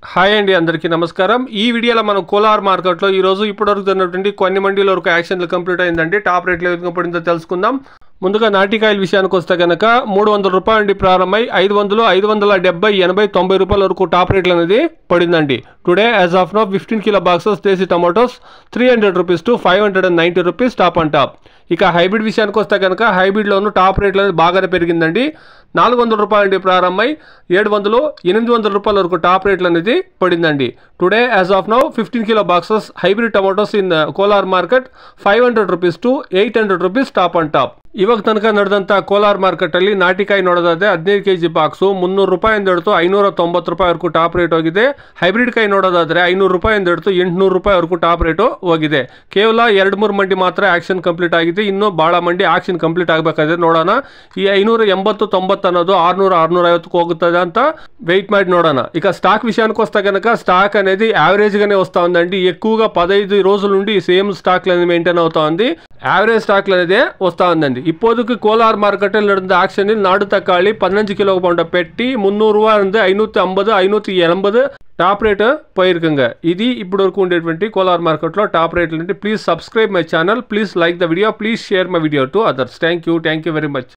Hi అండి, అందరికీ నమస్కారం. ఈ వీడియోలో మనం కోలార్ మార్కెట్లో ఈరోజు ఇప్పటివరకు జరిగినటువంటి కొన్ని మండీల వరకు యాక్షన్లు కంప్లీట్ అయిందండి. టాప్ రేట్లు ఏ విధంగా పడిందో తెలుసుకుందాం. ముందుగా నాటికాయల విషయానికి వస్తే కనుక 300 రూపాయల నుండి ప్రారంభమై 500, 570, 80, 90 రూపాయల వరకు టాప్ రేట్లు అనేది పడిందండి. Today as of now 15 kilo boxes desi tomatoes 300 rupees to 590 rupees top and top. ఇక హైబ్రిడ్ విషయానికి వస్తే కనుక హైబ్రిడ్లోనూ టాప్ రేట్లు అనేది బాగానే పెరిగిందండి. 400 రూపాయల నుండి ప్రారంభమై 700, 800 రూపాయల వరకు టాప్ రేట్లు అనేది పడిందండి. Today as of now 15 kilo boxes hybrid tomatoes in Kolar market 500 rupees to 800 rupees top and top. ಇವಾಗ ತನಕ ನಡೆದಂಥ ಕೋಲಾರ್ ಮಾರ್ಕೆಟಲ್ಲಿ ನಾಟಿಕಾಯಿ ನೋಡೋದಾದ್ರೆ 15 kg ಬಾಕ್ಸು 300 ರೂಪಾಯಿಂದ ಹಿಡಿದು 590 ರೂಪಾಯಿವರೆಗೂ ಟಾಪ್ ರೇಟ್ ಹೋಗಿದೆ. ಹೈಬ್ರಿಡ್ ಕಾಯಿ ನೋಡೋದಾದ್ರೆ 500 ರೂಪಾಯಿಂದ ಹಿಡಿದು 800 ರೂಪಾಯಿವರೆಗೂ ಟಾಪ್ ರೇಟು ಹೋಗಿದೆ. ಕೇವಲ 2-3 ಮಂಡಿ ಮಾತ್ರ ಆಕ್ಷನ್ ಕಂಪ್ಲೀಟ್ ಆಗಿದೆ. ಇನ್ನೂ ಭಾಳ ಮಂಡಿ ಆಕ್ಷನ್ ಕಂಪ್ಲೀಟ್ ಆಗಬೇಕಾದ್ರೆ ನೋಡೋಣ. ಈ 580-90 ಅನ್ನೋದು 600-650 ಹೋಗುತ್ತದೆ ಅಂತ వెయిట్ ಮಾಡಿ ನೋಡೋಣ. ఇక స్టాక్ విషయానికి వస్తే కనుక స్టాక్ అనేది యావరేజ్గానే వస్తూ ఉందండి. ఎక్కువగా 15 రోజుల నుండి సేమ్ స్టాక్లు అనేది మెయింటైన్ అవుతా ఉంది. యావరేజ్ స్టాక్లు అనేది వస్తూ ఉందండి. இப்போதுக்கு கோலார் மார்க்கெட்டில் நடந்த ஆக்ஷனில் நாடு தக்காளி 15 கிலோ பவுண்டை பெட்டி 300 ரூபா இருந்து 550, 580 టాప్ రేట్ పోయిరుకుంగ. ఇది ఇప్పుడు వరకు ఉండేటువంటి కోలార్ మార్కెట్లో టాప్ రేట్లు. Please subscribe my channel, please like the video, please share my video to others. Thank you very much.